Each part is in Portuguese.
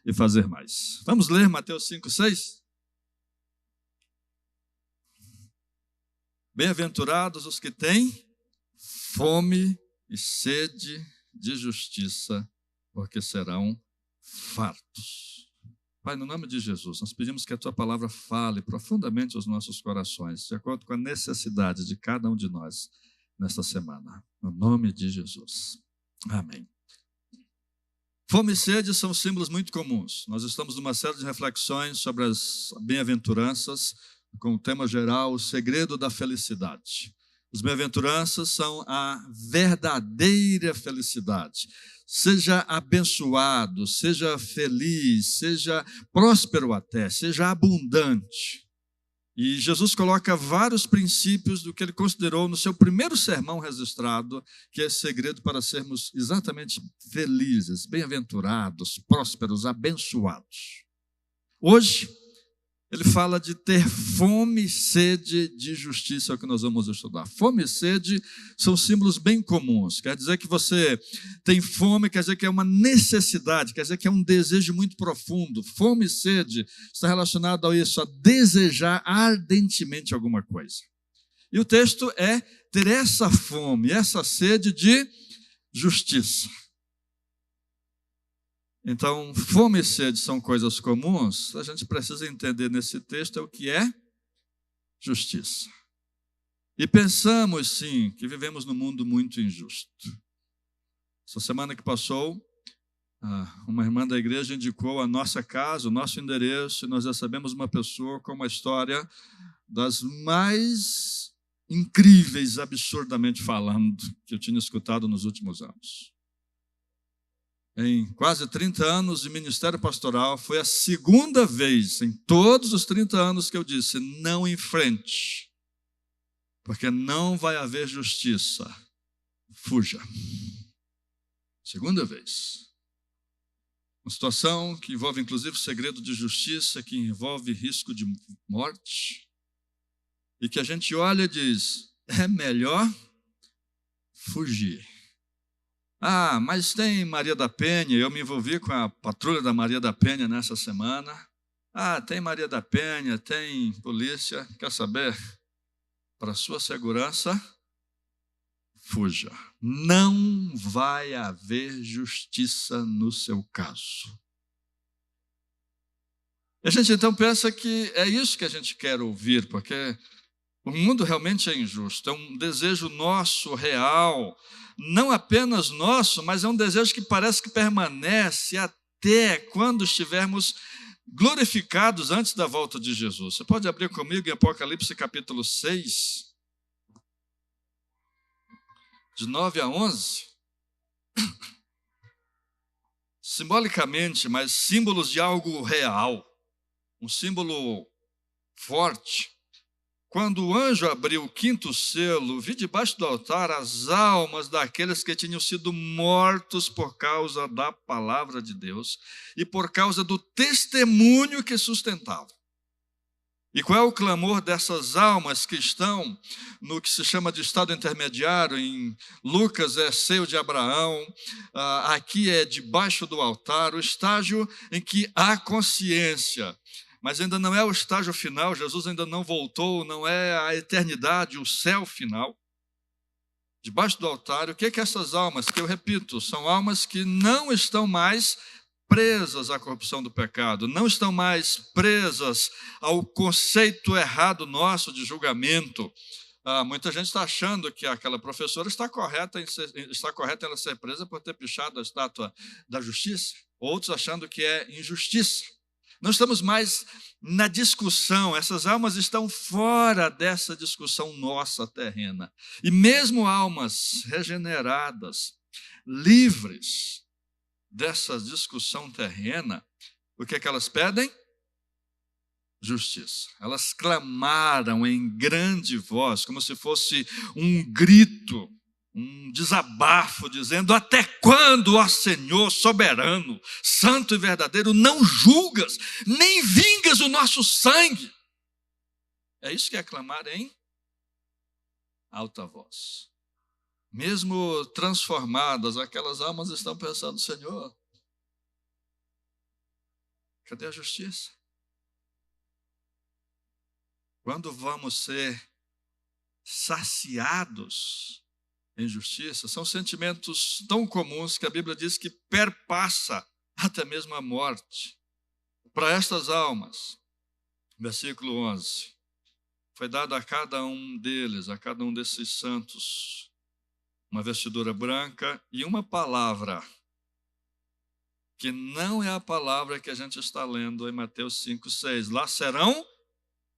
e fazer mais. Vamos ler Mateus 5:6? Bem-aventurados os que têm fome e sede de justiça, porque serão fartos. Pai, no nome de Jesus, nós pedimos que a Tua palavra fale profundamente aos nossos corações, de acordo com a necessidade de cada um de nós nesta semana. No nome de Jesus. Amém. Fome e sede são símbolos muito comuns. Nós estamos numa série de reflexões sobre as bem-aventuranças, com o tema geral, o segredo da felicidade. As bem-aventuranças são a verdadeira felicidade. Seja abençoado, seja feliz, seja próspero até, seja abundante. E Jesus coloca vários princípios do que ele considerou no seu primeiro sermão registrado, que é segredo para sermos exatamente felizes, bem-aventurados, prósperos, abençoados. Hoje, ele fala de ter fome e sede de justiça, é o que nós vamos estudar. Fome e sede são símbolos bem comuns. Quer dizer que você tem fome, quer dizer que é uma necessidade, quer dizer que é um desejo muito profundo. Fome e sede está relacionado a isso, a desejar ardentemente alguma coisa. E o texto é ter essa fome, essa sede de justiça. Então, fome e sede são coisas comuns, a gente precisa entender nesse texto o que é justiça. E pensamos, sim, que vivemos num mundo muito injusto. Essa semana que passou, uma irmã da igreja indicou a nossa casa, o nosso endereço, e nós recebemos uma pessoa com uma história das mais incríveis, absurdamente falando, que eu tinha escutado nos últimos anos. Em quase 30 anos de ministério pastoral, foi a segunda vez em todos os 30 anos que eu disse, não enfrente, porque não vai haver justiça, fuja. Segunda vez. Uma situação que envolve inclusive segredo de justiça, que envolve risco de morte, e que a gente olha e diz, é melhor fugir. Mas tem Maria da Penha, eu me envolvi com a patrulha da Maria da Penha nessa semana. Tem Maria da Penha, tem polícia, quer saber? Para sua segurança, fuja. Não vai haver justiça no seu caso. E a gente então pensa que é isso que a gente quer ouvir, porque o mundo realmente é injusto, é um desejo nosso, real, não apenas nosso, mas é um desejo que parece que permanece até quando estivermos glorificados antes da volta de Jesus. Você pode abrir comigo em Apocalipse capítulo 6, de 9 a 11. Simbolicamente, mas símbolos de algo real, um símbolo forte. Quando o anjo abriu o quinto selo, vi debaixo do altar as almas daqueles que tinham sido mortos por causa da palavra de Deus e por causa do testemunho que sustentavam. E qual é o clamor dessas almas que estão no que se chama de estado intermediário? Em Lucas é seio de Abraão, aqui é debaixo do altar, o estágio em que há consciência. Mas ainda não é o estágio final, Jesus ainda não voltou, não é a eternidade, o céu final. Debaixo do altar, o que é que essas almas, que eu repito, são almas que não estão mais presas à corrupção do pecado, não estão mais presas ao conceito errado nosso de julgamento. Muita gente está achando que aquela professora está correta em ela ser presa por ter pichado a estátua da justiça, outros achando que é injustiça. Não estamos mais na discussão, essas almas estão fora dessa discussão nossa terrena. E mesmo almas regeneradas, livres dessa discussão terrena, o que é que elas pedem? Justiça. Elas clamaram em grande voz, como se fosse um grito, um desabafo, dizendo, até quando, ó Senhor soberano, santo e verdadeiro, não julgas, nem vingas o nosso sangue? É isso que é clamar em alta voz. Mesmo transformadas, aquelas almas estão pensando, Senhor, Cadê a justiça? Quando vamos ser saciados em justiça? São sentimentos tão comuns que a Bíblia diz que perpassa até mesmo a morte. Para estas almas, versículo 11, foi dado a cada um deles, a cada um desses santos, uma vestidura branca e uma palavra, que não é a palavra que a gente está lendo em Mateus 5:6. Lá serão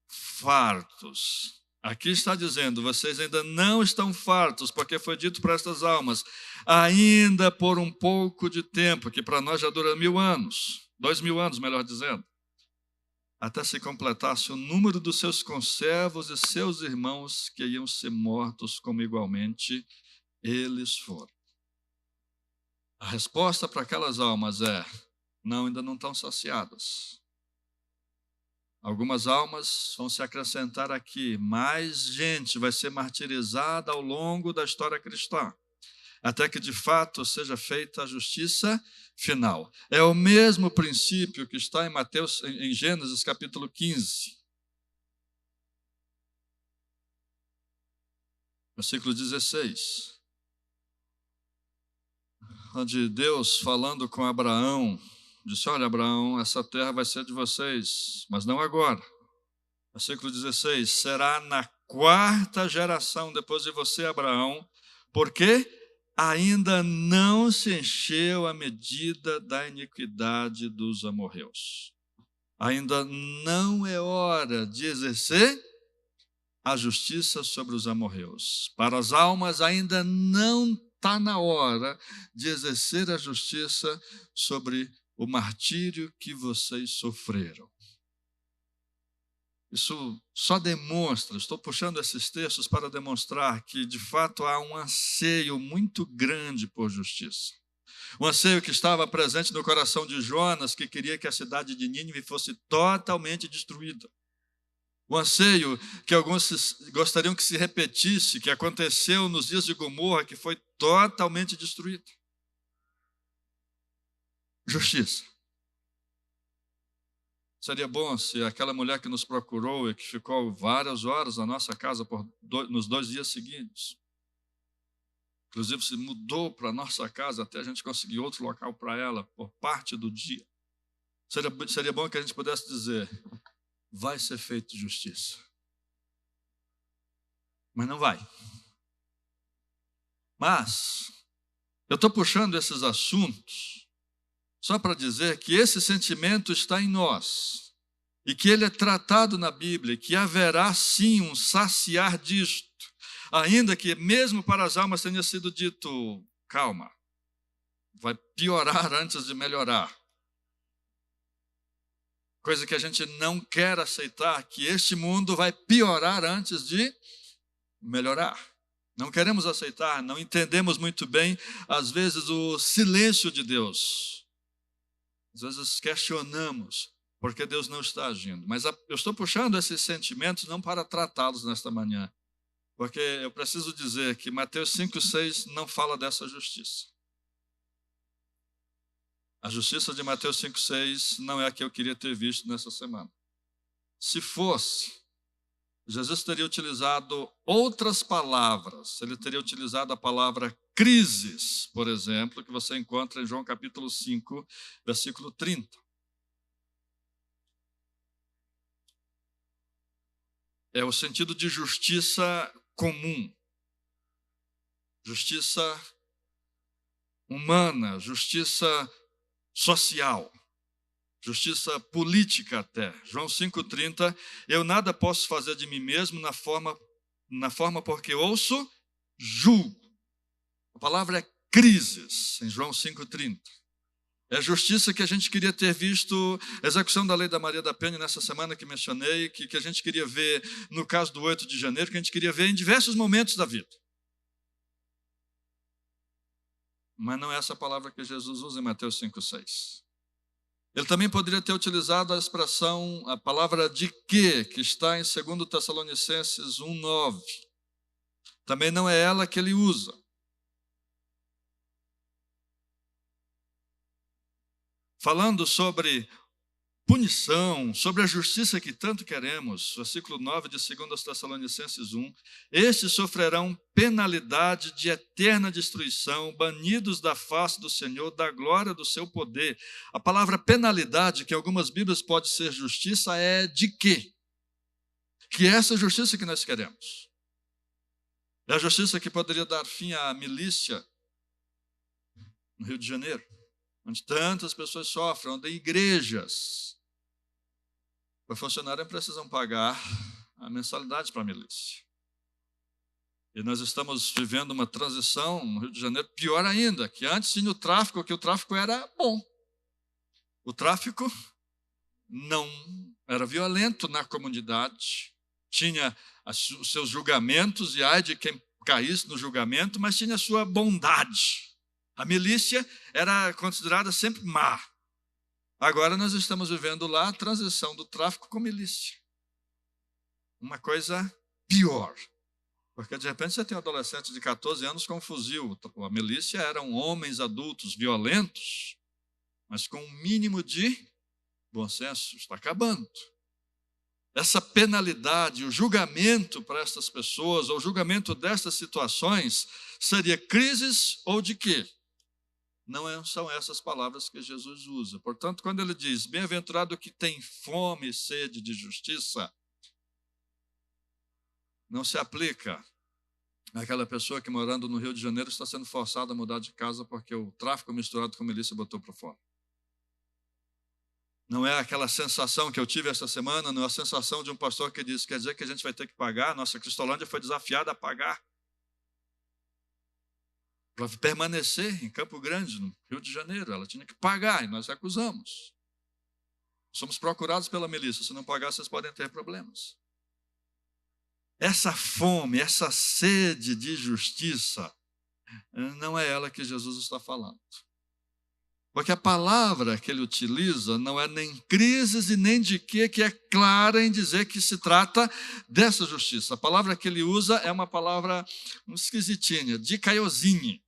fartos. Aqui está dizendo, vocês ainda não estão fartos, porque foi dito para estas almas, ainda por um pouco de tempo, que para nós já dura 1000 anos, 2000 anos, melhor dizendo, até se completasse o número dos seus conservos e seus irmãos que iam ser mortos como igualmente eles foram. A resposta para aquelas almas é, não, ainda não estão saciadas. Algumas almas vão se acrescentar aqui, mais gente vai ser martirizada ao longo da história cristã, até que de fato seja feita a justiça final. É o mesmo princípio que está em Gênesis capítulo 15, versículo 16, onde Deus, falando com Abraão, disse, olha, Abraão, essa terra vai ser de vocês, mas não agora. Versículo 16, será na 4ª geração depois de você, Abraão, porque ainda não se encheu a medida da iniquidade dos amorreus. Ainda não é hora de exercer a justiça sobre os amorreus. Para as almas ainda não está na hora de exercer a justiça sobre o martírio que vocês sofreram. Isso só demonstra, estou puxando esses textos para demonstrar que, de fato, há um anseio muito grande por justiça. Um anseio que estava presente no coração de Jonas, que queria que a cidade de Nínive fosse totalmente destruída. Um anseio que alguns gostariam que se repetisse, que aconteceu nos dias de Gomorra, que foi totalmente destruída. Justiça. Seria bom se aquela mulher que nos procurou e que ficou várias horas na nossa casa nos 2 dias seguintes, inclusive se mudou para a nossa casa até a gente conseguir outro local para ela por parte do dia. Seria bom que a gente pudesse dizer, vai ser feita justiça. Mas não vai. Mas eu estou puxando esses assuntos só para dizer que esse sentimento está em nós e que ele é tratado na Bíblia, que haverá sim um saciar disto, ainda que mesmo para as almas tenha sido dito, calma, vai piorar antes de melhorar. Coisa que a gente não quer aceitar, que este mundo vai piorar antes de melhorar. Não queremos aceitar, não entendemos muito bem, às vezes, o silêncio de Deus. Às vezes questionamos porque Deus não está agindo. Mas eu estou puxando esses sentimentos não para tratá-los nesta manhã, porque eu preciso dizer que Mateus 5:6 não fala dessa justiça. A justiça de Mateus 5:6 não é a que eu queria ter visto nessa semana. Se fosse, Jesus teria utilizado outras palavras. Ele teria utilizado a palavra crises, por exemplo, que você encontra em João capítulo 5, versículo 30. É o sentido de justiça comum, justiça humana, justiça social, justiça política até. João 5,30, eu nada posso fazer de mim mesmo na forma porque ouço, julgo. A palavra é crises, em João 5,30. É a justiça que a gente queria ter visto, a execução da lei da Maria da Penha nessa semana que mencionei, que a gente queria ver no caso do 8 de janeiro, que a gente queria ver em diversos momentos da vida. Mas não é essa palavra que Jesus usa em Mateus 5,6. Ele também poderia ter utilizado a expressão, a palavra de que está em 2 Tessalonicenses 1,9. Também não é ela que ele usa. Falando sobre punição, sobre a justiça que tanto queremos. Versículo 9 de 2 Tessalonicenses 1. Estes sofrerão penalidade de eterna destruição, banidos da face do Senhor, da glória do seu poder. A palavra penalidade, que em algumas Bíblias pode ser justiça, é de quê? Que é essa justiça que nós queremos. É a justiça que poderia dar fim à milícia no Rio de Janeiro, onde tantas pessoas sofrem, onde igrejas, para funcionarem, precisam pagar a mensalidade para a milícia. E nós estamos vivendo uma transição no Rio de Janeiro, pior ainda, que antes tinha o tráfico, que o tráfico era bom. O tráfico não era violento na comunidade, tinha os seus julgamentos, e ai de quem caísse no julgamento, mas tinha a sua bondade. A milícia era considerada sempre má. Agora nós estamos vivendo lá a transição do tráfico com milícia. Uma coisa pior. Porque de repente você tem um adolescente de 14 anos com um fuzil. A milícia eram homens adultos violentos, mas com um mínimo de bom senso. Está acabando. Essa penalidade, o julgamento para estas pessoas, ou o julgamento destas situações, seria crises ou de quê? Não são essas palavras que Jesus usa. Portanto, quando ele diz, bem-aventurado que tem fome e sede de justiça, não se aplica àquela pessoa que, morando no Rio de Janeiro, está sendo forçada a mudar de casa porque o tráfico misturado com a milícia botou para fora. Não é aquela sensação que eu tive essa semana, não é a sensação de um pastor que diz, quer dizer que a gente vai ter que pagar, nossa Cristolândia foi desafiada a pagar. Para permanecer em Campo Grande, no Rio de Janeiro, ela tinha que pagar, e nós recusamos. Somos procurados pela milícia, se não pagar, vocês podem ter problemas. Essa fome, essa sede de justiça, não é ela que Jesus está falando. Porque a palavra que ele utiliza não é nem crises e nem de quê, que é clara em dizer que se trata dessa justiça. A palavra que ele usa é uma palavra esquisitinha, dikaiosine,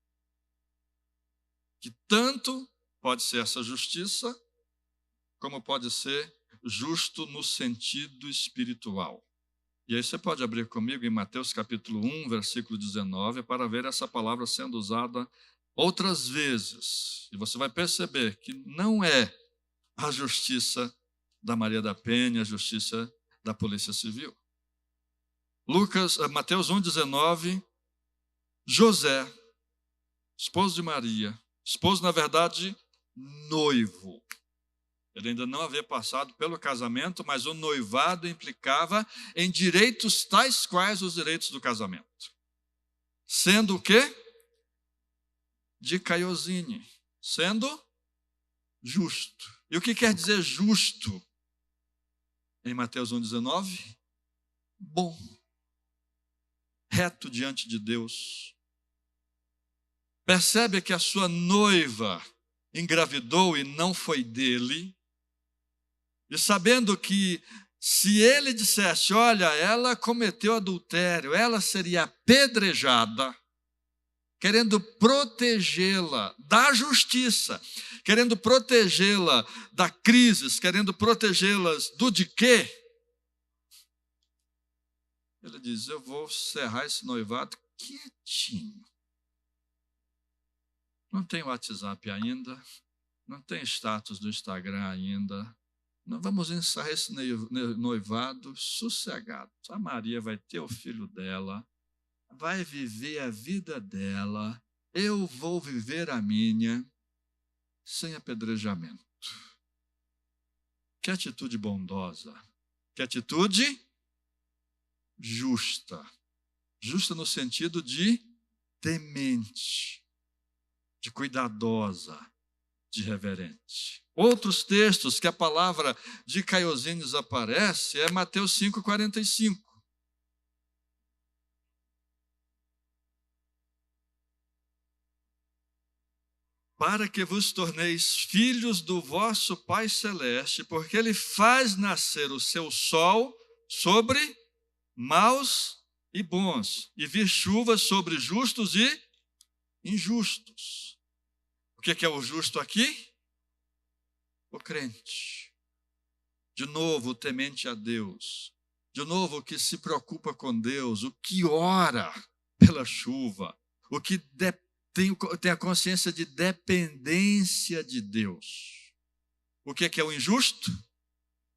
que tanto pode ser essa justiça, como pode ser justo no sentido espiritual. E aí você pode abrir comigo em Mateus capítulo 1, versículo 19, para ver essa palavra sendo usada outras vezes. E você vai perceber que não é a justiça da Maria da Penha, a justiça da Polícia Civil. Mateus 1, 19, José, esposo de Maria, esposo, na verdade, noivo. Ele ainda não havia passado pelo casamento, mas o noivado implicava em direitos tais quais os direitos do casamento. Sendo o quê? Dikaiosine, sendo justo. E o que quer dizer justo? Em Mateus 1,19, bom, reto diante de Deus. Percebe que a sua noiva engravidou e não foi dele, e sabendo que se ele dissesse, olha, ela cometeu adultério, ela seria apedrejada, querendo protegê-la da justiça, querendo protegê-la da crise, querendo protegê-las do de quê? Ele diz, eu vou cerrar esse noivado quietinho. Não tem WhatsApp ainda, não tem status do Instagram ainda. Nós vamos encerrar esse noivado sossegado. A Maria vai ter o filho dela, vai viver a vida dela, eu vou viver a minha, sem apedrejamento. Que atitude bondosa, que atitude justa. Justa no sentido de temente, de cuidadosa, de reverente. Outros textos que a palavra dikaiosine aparece é Mateus 5,45. Para que vos torneis filhos do vosso Pai Celeste, porque Ele faz nascer o seu sol sobre maus e bons, e vir chuva sobre justos e injustos. O que é o justo aqui? O crente. De novo, o temente a Deus. De novo, o que se preocupa com Deus, o que ora pela chuva, o que tem a consciência de dependência de Deus. O que é o injusto?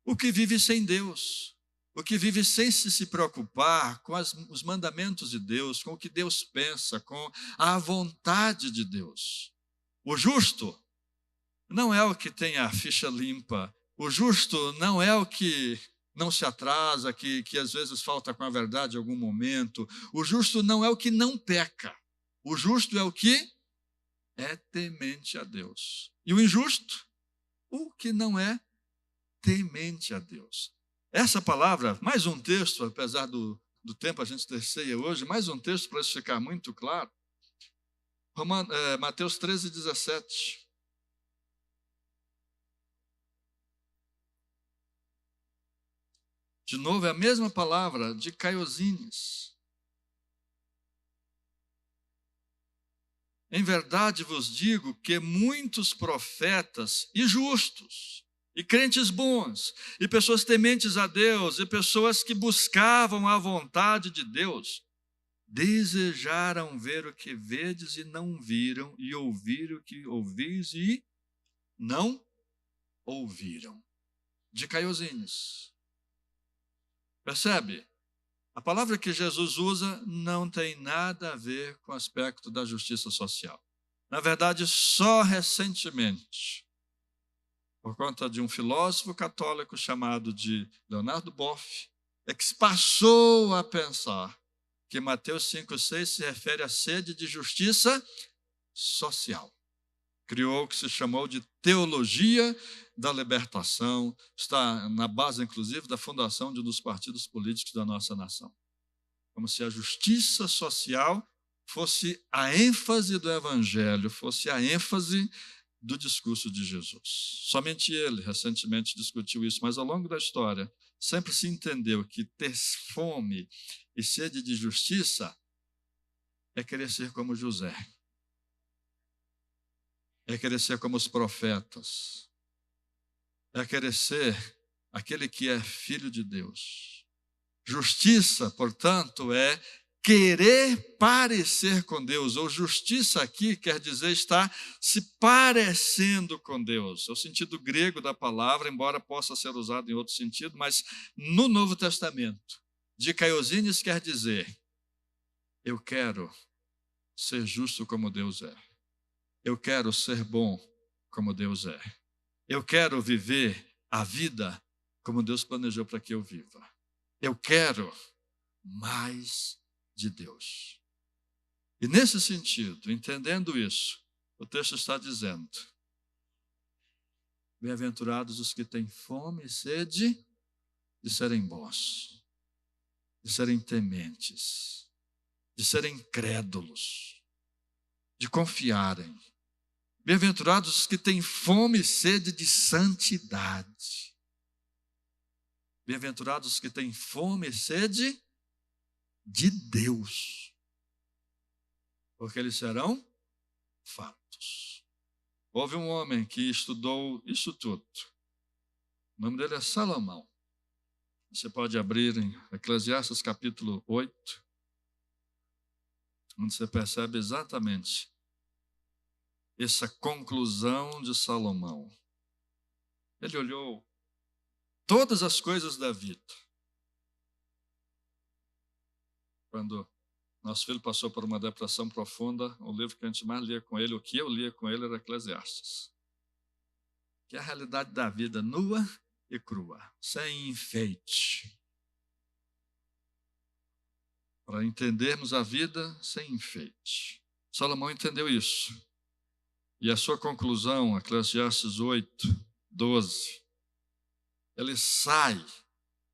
O que vive sem Deus. O que vive sem se preocupar com os mandamentos de Deus, com o que Deus pensa, com a vontade de Deus. O justo não é o que tem a ficha limpa. O justo não é o que não se atrasa, que às vezes falta com a verdade em algum momento. O justo não é o que não peca. O justo é o que é temente a Deus. E o injusto? O que não é temente a Deus. Essa palavra, mais um texto, apesar do tempo a gente ter ceia hoje, mais um texto para isso ficar muito claro. Mateus 13:17. De novo, é a mesma palavra de Caiosines. Em verdade vos digo que muitos profetas e justos, e crentes bons, e pessoas tementes a Deus, e pessoas que buscavam a vontade de Deus, desejaram ver o que vedes e não viram, e ouvir o que ouvis e não ouviram. De Caiosines. Percebe? A palavra que Jesus usa não tem nada a ver com o aspecto da justiça social. Na verdade, só recentemente, por conta de um filósofo católico chamado de Leonardo Boff, é que se passou a pensar que Mateus 5,6 se refere à sede de justiça social. Criou o que se chamou de teologia da libertação, está na base, inclusive, da fundação de um dos partidos políticos da nossa nação. Como se a justiça social fosse a ênfase do evangelho, fosse a ênfase do discurso de Jesus. Somente ele recentemente discutiu isso, mas ao longo da história sempre se entendeu que ter fome e sede de justiça é querer ser como José, é querer ser como os profetas, é querer ser aquele que é filho de Deus. Justiça, portanto, é querer parecer com Deus, ou justiça aqui quer dizer estar se parecendo com Deus. É o sentido grego da palavra, embora possa ser usado em outro sentido, mas no Novo Testamento, de Caiosines quer dizer, eu quero ser justo como Deus é. Eu quero ser bom como Deus é. Eu quero viver a vida como Deus planejou para que eu viva. Eu quero mais de Deus. E nesse sentido, entendendo isso, o texto está dizendo, bem-aventurados os que têm fome e sede de serem bons, de serem tementes, de serem crédulos, de confiarem. Bem-aventurados os que têm fome e sede de santidade. Bem-aventurados os que têm fome e sede de Deus, porque eles serão fartos. Houve um homem que estudou isso tudo. O nome dele é Salomão. Você pode abrir em Eclesiastes capítulo 8, onde você percebe exatamente essa conclusão de Salomão. Ele olhou todas as coisas da vida. Quando nosso filho passou por uma depressão profunda, o livro que a gente mais lia com ele, o que eu lia com ele era Eclesiastes. Que é a realidade da vida nua e crua, sem enfeite. Para entendermos a vida sem enfeite. Salomão entendeu isso. E a sua conclusão, Eclesiastes 8:12, ele sai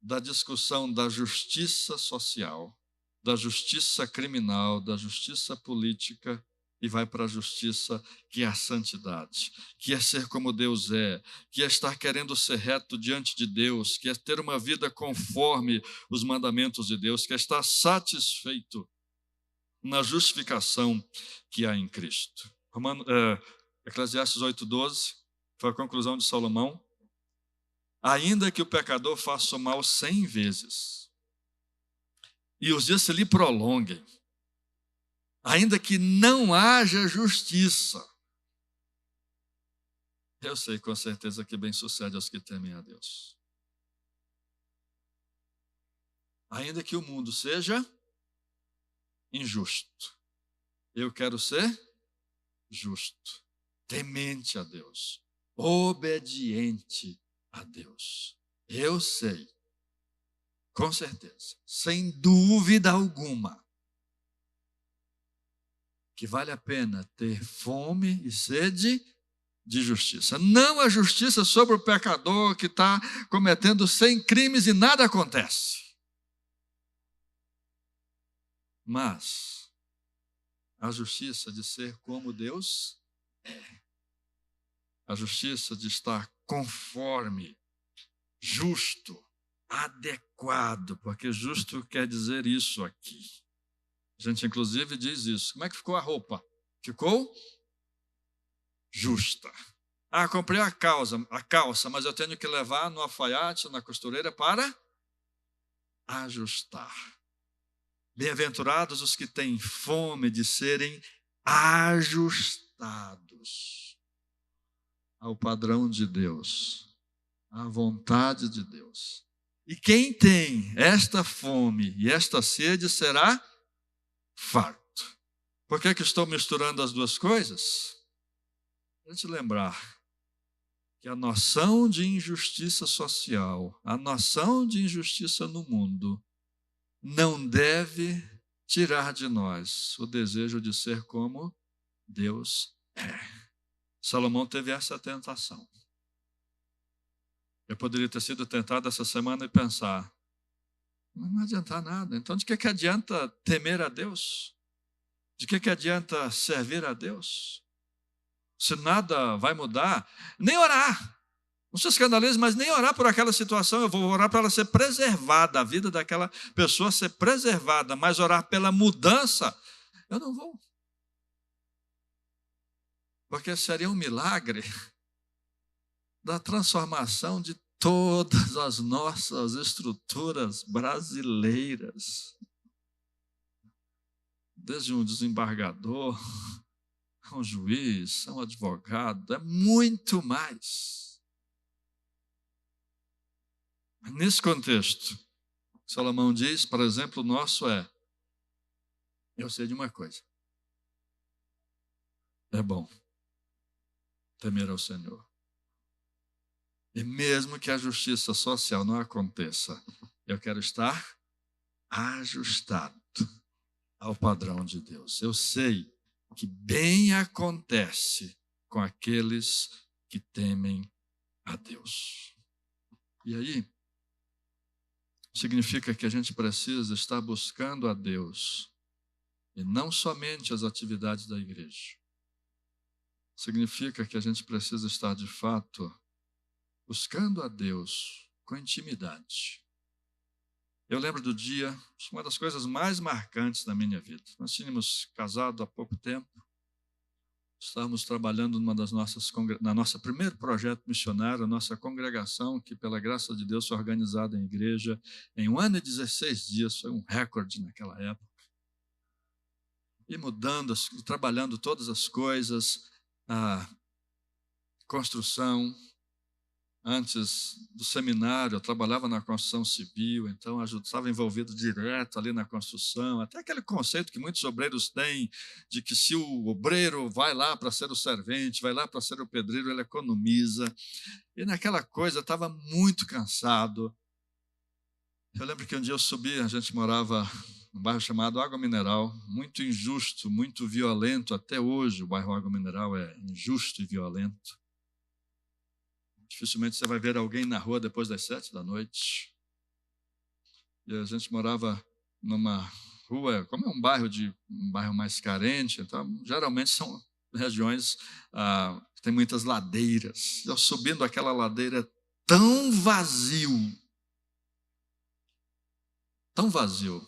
da discussão da justiça social, da justiça criminal, da justiça política e vai para a justiça que é a santidade, que é ser como Deus é, que é estar querendo ser reto diante de Deus, que é ter uma vida conforme os mandamentos de Deus, que é estar satisfeito na justificação que há em Cristo. Eclesiastes 8:12 foi a conclusão de Salomão. ainda que o pecador faça o mal 100 vezes, e os dias se lhe prolonguem, ainda que não haja justiça, eu sei com certeza que bem sucede aos que temem a Deus. Ainda que o mundo seja injusto, eu quero ser justo, temente a Deus, obediente a Deus. Eu sei, com certeza, sem dúvida alguma, que vale a pena ter fome e sede de justiça. Não a justiça sobre o pecador que está cometendo 100 crimes e nada acontece. Mas a justiça de ser como Deus é. A justiça de estar conforme, justo, adequado, porque justo quer dizer isso aqui. A gente, inclusive, diz isso. Como é que ficou a roupa? Ficou justa. Ah, comprei a calça, mas eu tenho que levar no alfaiate, na costureira, para ajustar. Bem-aventurados os que têm fome de serem ajustados ao padrão de Deus, à vontade de Deus. E quem tem esta fome e esta sede será farto. Por que estou misturando as duas coisas? Para te lembrar que a noção de injustiça social, a noção de injustiça no mundo, não deve tirar de nós o desejo de ser como Deus é. Salomão teve essa tentação. Eu poderia ter sido tentado essa semana e pensar, mas não adianta nada. Então, de que adianta temer a Deus? De que adianta servir a Deus? Se nada vai mudar, nem orar. Não se escandalize, mas nem orar por aquela situação. Eu vou orar para ela ser preservada, a vida daquela pessoa ser preservada, mas orar pela mudança, eu não vou. Porque seria um milagre da transformação de todas as nossas estruturas brasileiras. Desde um desembargador, um juiz, um advogado, é muito mais. Nesse contexto, Salomão diz, por exemplo, o nosso eu sei de uma coisa, é bom temer ao Senhor. E mesmo que a justiça social não aconteça, eu quero estar ajustado ao padrão de Deus. Eu sei que bem acontece com aqueles que temem a Deus. E aí, significa que a gente precisa estar buscando a Deus e não somente as atividades da igreja. Significa que a gente precisa estar, de fato, buscando a Deus com intimidade. Eu lembro do dia, uma das coisas mais marcantes da minha vida. Nós tínhamos casado há pouco tempo, estávamos trabalhando na nossa primeiro projeto missionário, a nossa congregação, que pela graça de Deus foi organizada em igreja em 1 ano e 16 dias, foi um recorde naquela época. E mudando, trabalhando todas as coisas, a construção. Antes do seminário, eu trabalhava na construção civil, então estava envolvido direto ali na construção, até aquele conceito que muitos obreiros têm, de que se o obreiro vai lá para ser o servente, vai lá para ser o pedreiro, ele economiza. E naquela coisa, eu estava muito cansado. Eu lembro que um dia eu subi, a gente morava num bairro chamado Água Mineral, muito injusto, muito violento, até hoje o bairro Água Mineral é injusto e violento. Dificilmente você vai ver alguém na rua depois das 7 da noite. E a gente morava numa rua, como é um bairro mais carente, então geralmente são regiões que tem muitas ladeiras. Eu subindo aquela ladeira tão vazio,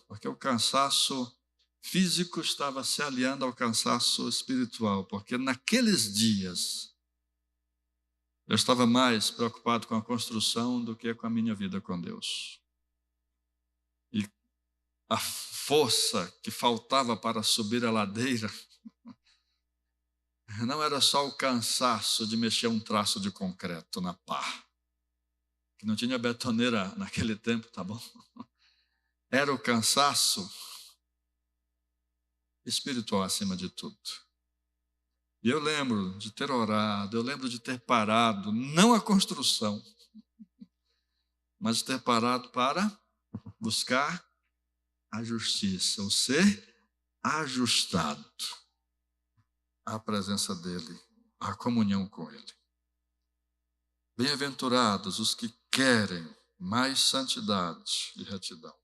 porque o cansaço físico estava se aliando ao cansaço espiritual, porque naqueles dias Eu estava mais preocupado com a construção do que com a minha vida com Deus. E a força que faltava para subir a ladeira não era só o cansaço de mexer um traço de concreto na pá, que não tinha betoneira naquele tempo, tá bom? Era o cansaço espiritual acima de tudo. E eu lembro de ter orado, eu lembro de ter parado, não a construção, mas de ter parado para buscar a justiça, o ser ajustado à presença dEle, à comunhão com Ele. Bem-aventurados os que querem mais santidade e retidão.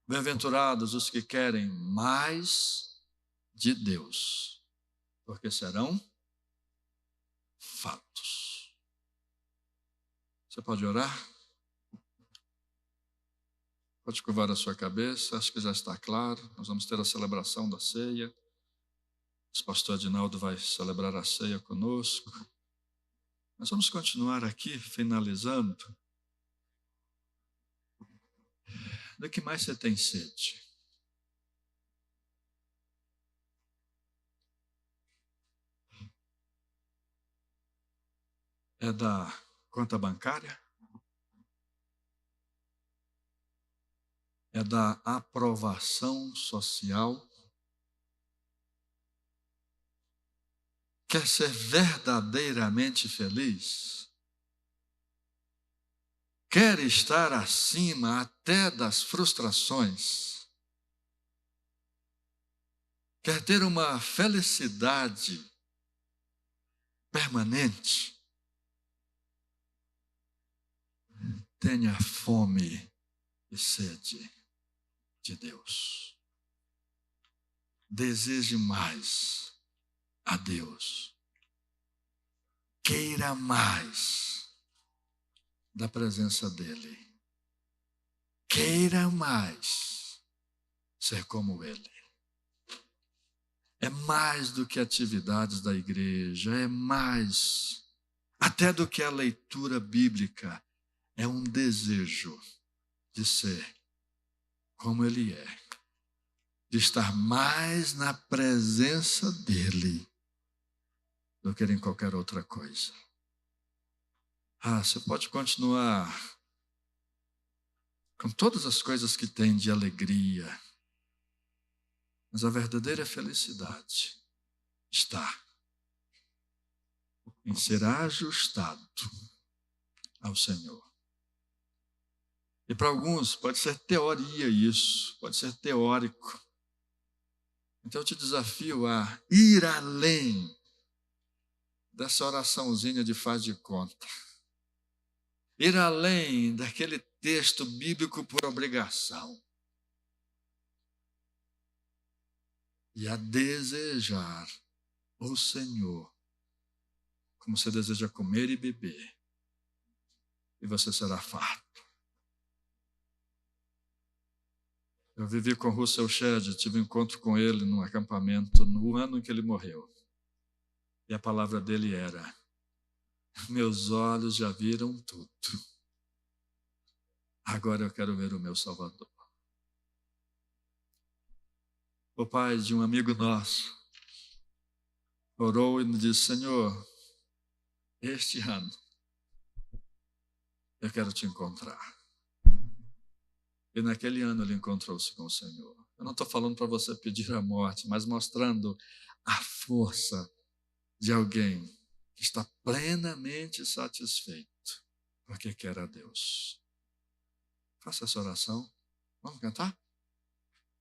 Bem-aventurados os que querem mais de Deus, porque serão fatos. Você pode orar? Pode curvar a sua cabeça, acho que já está claro. Nós vamos ter a celebração da ceia. O pastor Adinaldo vai celebrar a ceia conosco. Nós vamos continuar aqui, finalizando. Do que mais você tem sede? É da conta bancária? É da aprovação social? Quer ser verdadeiramente feliz? Quer estar acima até das frustrações? Quer ter uma felicidade permanente? Tenha fome e sede de Deus. Deseje mais a Deus. Queira mais da presença dEle. Queira mais ser como Ele. É mais do que atividades da igreja, é mais até do que a leitura bíblica. É um desejo de ser como Ele é, de estar mais na presença dEle do que em qualquer outra coisa. Você pode continuar com todas as coisas que tem de alegria, mas a verdadeira felicidade está em ser ajustado ao Senhor. E para alguns pode ser teoria isso, pode ser teórico. Então eu te desafio a ir além dessa oraçãozinha de faz de conta. Ir além daquele texto bíblico por obrigação. E a desejar o Senhor como você deseja comer e beber. E você será farto. Eu vivi com Russell Shedd, tive um encontro com ele num acampamento no ano em que ele morreu. E a palavra dele era: meus olhos já viram tudo. Agora eu quero ver o meu Salvador. O pai de um amigo nosso orou e me disse: Senhor, este ano eu quero te encontrar. E naquele ano ele encontrou-se com o Senhor. Eu não estou falando para você pedir a morte, mas mostrando a força de alguém que está plenamente satisfeito porque quer a Deus. Faça essa oração. Vamos cantar?